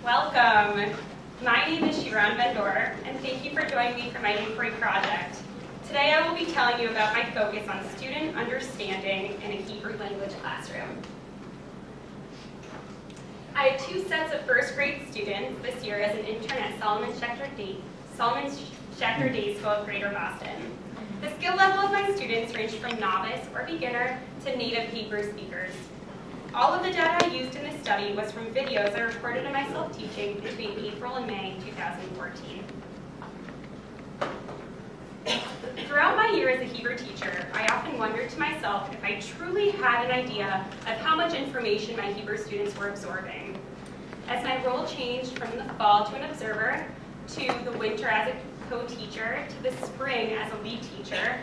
Welcome. My name is Shiran, and thank you for joining me for my inquiry project. Today I will be telling you about my focus on student understanding in a Hebrew language classroom. I had two sets of first grade students this year as an intern at Solomon Schechter Day School of Greater Boston. The skill level of my students ranged from novice or beginner to native Hebrew speakers. All of the data I used in this study was from videos I recorded in my self-teaching between April and May 2014. Throughout my year as a Hebrew teacher, I often wondered to myself if I truly had an idea of how much information my Hebrew students were absorbing. As my role changed from the fall to an observer, to the winter as a co-teacher, to the spring as a lead teacher,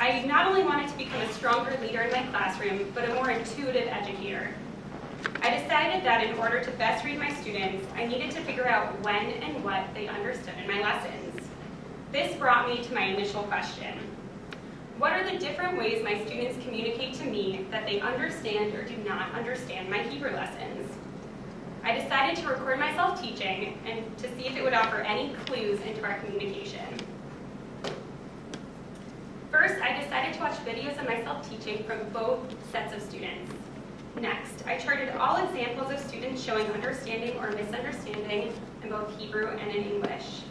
I not only wanted to become a stronger leader in my classroom, but a more intuitive educator. I decided that in order to best read my students, I needed to figure out when and what they understood in my lessons. This brought me to my initial question. What are the different ways my students communicate to me that they understand or do not understand my Hebrew lessons? I decided to record myself teaching and to see if it would offer any clues into our communication. First, I decided to watch videos of myself teaching from both sets of students. Next, I charted all examples of students showing understanding or misunderstanding in both Hebrew and in English.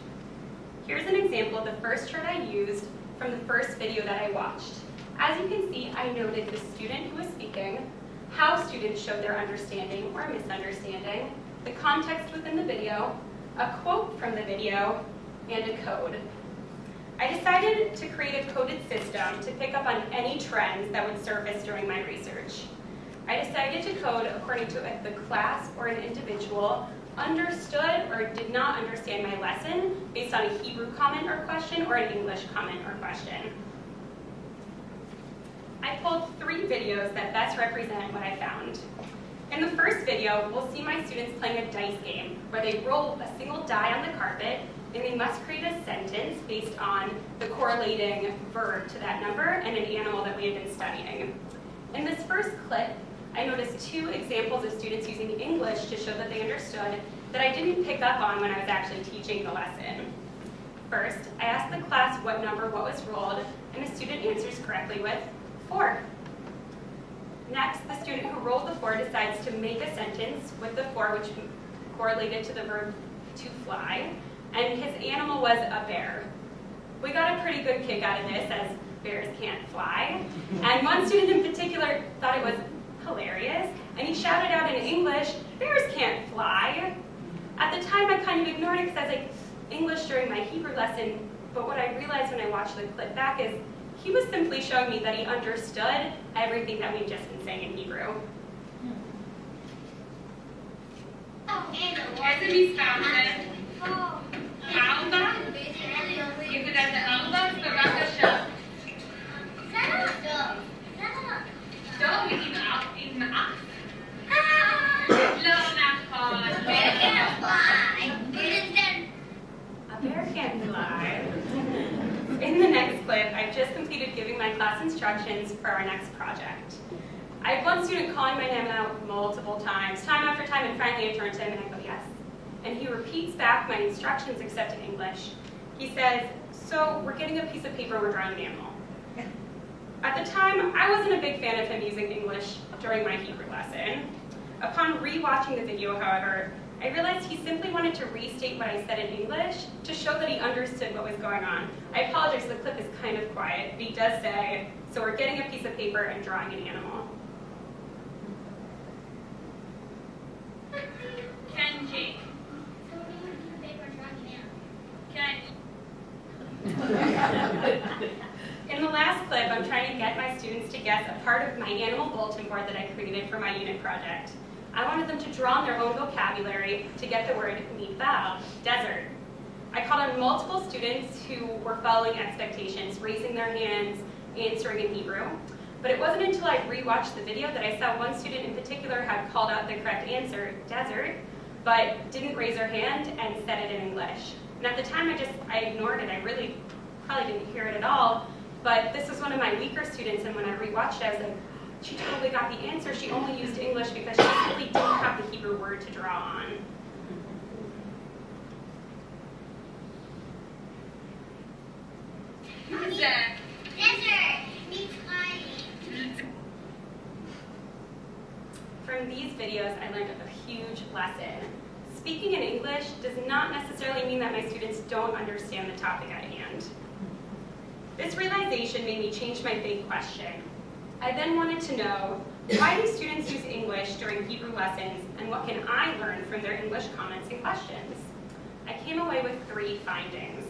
Here's an example of the first chart I used from the first video that I watched. As you can see, I noted the student who was speaking, how students showed their understanding or misunderstanding, the context within the video, a quote from the video, and a code. I decided to create a coded system to pick up on any trends that would surface during my research. I decided to code according to if the class or an individual understood or did not understand my lesson based on a Hebrew comment or question or an English comment or question. I pulled 3 videos that best represent what I found. In the first video, we'll see my students playing a dice game where they roll a single die on the carpet and they must create a sentence based on the correlating verb to that number and an animal that we had been studying. In this first clip, I noticed 2 examples of students using English to show that they understood that I didn't pick up on when I was actually teaching the lesson. First, I asked the class what was rolled, and the student answers correctly with 4. Next, the student who rolled the 4 decides to make a sentence with the 4, which correlated to the verb to fly, and his animal was a bear. We got a pretty good kick out of this, as bears can't fly, and one student in particular thought it was hilarious, and he shouted out in English, "Bears can't fly." At the time, I kind of ignored it because I was like, English during my Hebrew lesson, but what I realized when I watched the clip back is he was simply showing me that he understood everything that we've just been saying in Hebrew. As a misspelled, Alba, יגיד את האלבה, בבקשה. טוב, עם אף. לא נכון. A bear can't fly. In the next clip, I've just completed giving my class instructions for our next project. I had one student calling my name out multiple times, time after time, and finally I turned to him and I go, yes. And he repeats back my instructions except in English. He says, so we're getting a piece of paper, we're drawing an animal. At the time, I wasn't a big fan of him using English during my Hebrew lesson. Upon re-watching the video, however, I realized he simply wanted to restate what I said in English to show that he understood what was going on. I apologize, the clip is kind of quiet, but he does say, so we're getting a piece of paper and drawing an animal. Kenji. In the last clip, I'm trying to get my students to guess a part of my animal bulletin board that I created for my unit project. I wanted them to draw on their own vocabulary to get the word midbar, desert. I called on multiple students who were following expectations, raising their hands, answering in Hebrew. But it wasn't until I rewatched the video that I saw one student in particular had called out the correct answer, desert, but didn't raise her hand and said it in English. And at the time, I ignored it. I really probably didn't hear it at all. But this was one of my weaker students, and when I rewatched it, I was like, she totally got the answer. She only used English because she simply didn't have the Hebrew word to draw on. Desert. Means From these videos, I learned a huge lesson. Speaking in English does not necessarily mean that my students don't understand the topic at hand. This realization made me change my big question. I then wanted to know, why do students use English during Hebrew lessons, and what can I learn from their English comments and questions? I came away with 3 findings.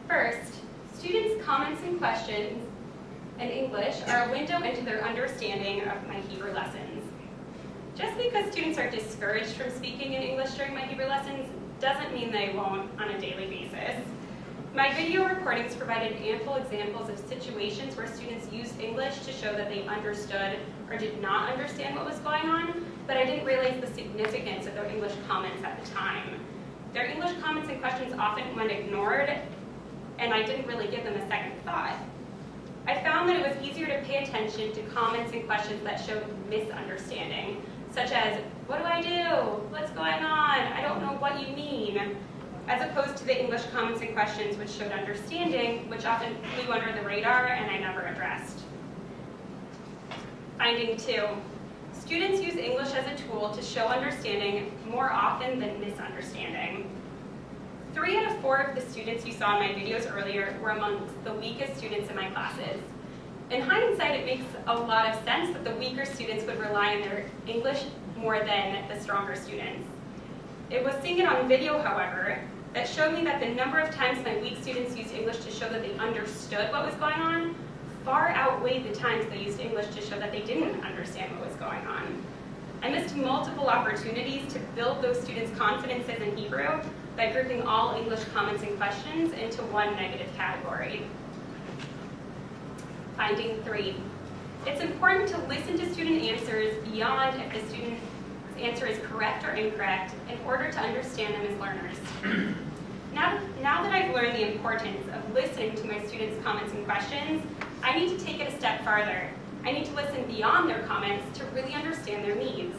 First, students' comments and questions in English are a window into their understanding of my Hebrew lessons. Just because students are discouraged from speaking in English during my Hebrew lessons doesn't mean they won't on a daily basis. My video recordings provided ample examples of situations where students used English to show that they understood or did not understand what was going on, but I didn't realize the significance of their English comments at the time. Their English comments and questions often went ignored, and I didn't really give them a second thought. I found that it was easier to pay attention to comments and questions that showed misunderstanding, such as, what do I do? What's going on? I don't know what you mean, as opposed to the English comments and questions which showed understanding, which often flew under the radar and I never addressed. Finding 2, students use English as a tool to show understanding more often than misunderstanding. 3 out of 4 of the students you saw in my videos earlier were amongst the weakest students in my classes. In hindsight, it makes a lot of sense that the weaker students would rely on their English more than the stronger students. It was seeing it on video, however, that showed me that the number of times my weak students used English to show that they understood what was going on far outweighed the times they used English to show that they didn't understand what was going on. I missed multiple opportunities to build those students' confidences in Hebrew by grouping all English comments and questions into one negative category. Finding 3. It's important to listen to student answers beyond if the student's answer is correct or incorrect in order to understand them as learners. Now that I've learned the importance of listening to my students' comments and questions, I need to take it a step farther. I need to listen beyond their comments to really understand their needs.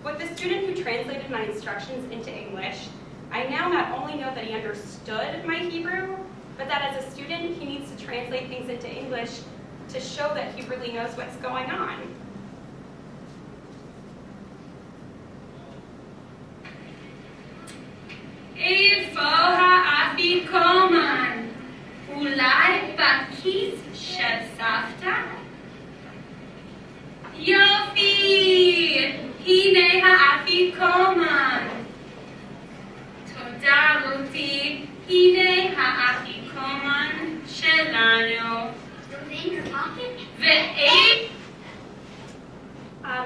With the student who translated my instructions into English, I now not only know that he understood my Hebrew, but that as a student, he needs to translate things into English to show that he really knows what's going on. איפה האפיקומן? אולי בכיס של סבתא? יופי! הנה האפיקומן. תודה רותי, הנה האפיקומן שלנו.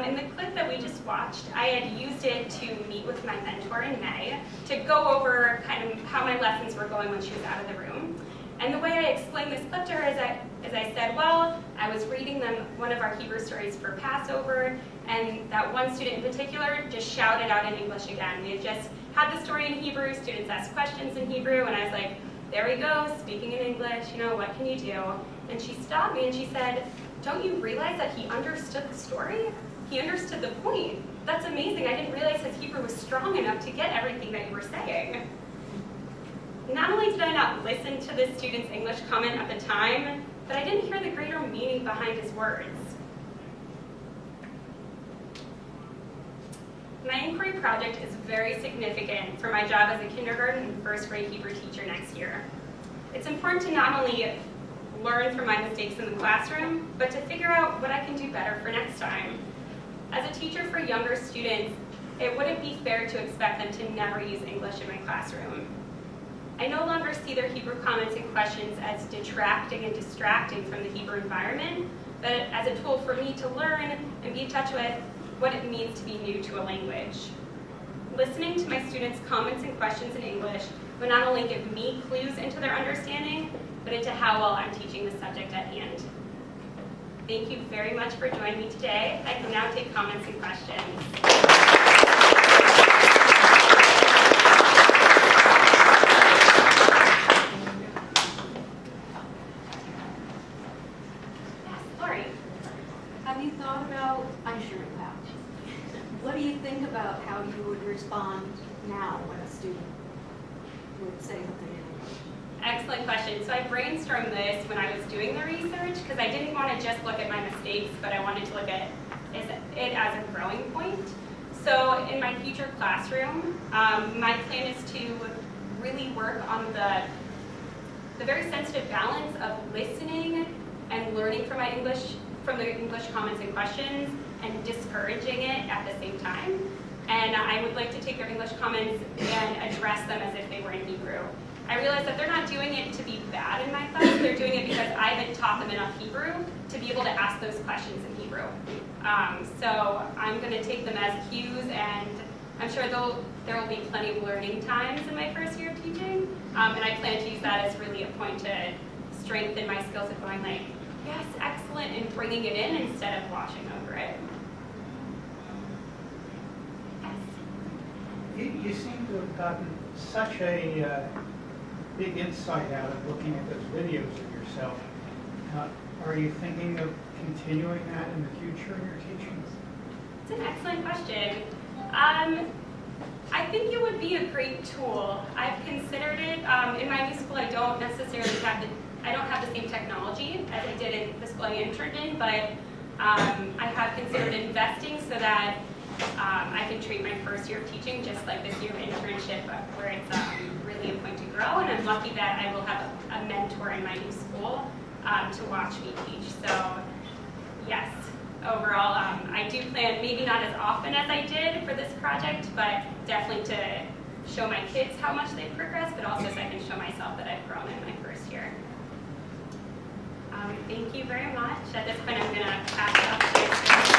In the clip that we just watched, I had used it to meet with my mentor in May to go over kind of how my lessons were going when she was out of the room. And the way I explained this clip to her is I said, well, I was reading them one of our Hebrew stories for Passover, and that one student in particular just shouted out in English again. We had just had the story in Hebrew, students asked questions in Hebrew, and I was like, there we go, speaking in English, you know, what can you do? And she stopped me and she said, don't you realize that he understood the story? He understood the point. That's amazing. I didn't realize his Hebrew was strong enough to get everything that you were saying. Not only did I not listen to this student's English comment at the time, but I didn't hear the greater meaning behind his words. My inquiry project is very significant for my job as a kindergarten and first grade Hebrew teacher next year. It's important to not only learn from my mistakes in the classroom, but to figure out what I can do better for next time. As a teacher for younger students, it wouldn't be fair to expect them to never use English in my classroom. I no longer see their Hebrew comments and questions as detracting and distracting from the Hebrew environment, but as a tool for me to learn and be in touch with what it means to be new to a language. Listening to my students' comments and questions in English will not only give me clues into their understanding, but into how well I'm teaching the subject at hand. Thank you very much for joining me today. I can now take comments and questions. Have you thought about, I'm sure you have, what do you think about how you would respond now when a student would say something in English? Excellent question. So I brainstormed this when I was doing the research because I didn't want to just look at my mistakes, but I wanted to look at it as a growing point. So in my future classroom, my plan is to really work on the very sensitive balance of listening and learning from the English comments and questions and discouraging it at the same time. And I would like to take their English comments and address them as if they were in Hebrew. I realize that they're not doing it to be bad in my class, they're doing it because I haven't taught them enough Hebrew to be able to ask those questions in Hebrew. So I'm going to take them as cues, and I'm sure there will be plenty of learning times in my first year of teaching, and I plan to use that as really a point to strengthen my skills of going like, yes, excellent, and bringing it in instead of washing over it. You seem to have gotten such a big insight out of looking at those videos of yourself. Are you thinking of continuing that in the future in your teaching? It's an excellent question. I think it would be a great tool. I've considered it. In my new school, I don't necessarily have the same technology as I did in the school I interned in, but I have considered investing so that I can treat my first year of teaching just like this year of internship, where it's really a point to grow, and I'm lucky that I will have a mentor in my new school to watch me teach. So yes, overall, I do plan, maybe not as often as I did for this project, but definitely to show my kids how much they've progressed, but also so I can show myself that I've grown in my first year. Thank you very much. At this point, I'm going to pass it up to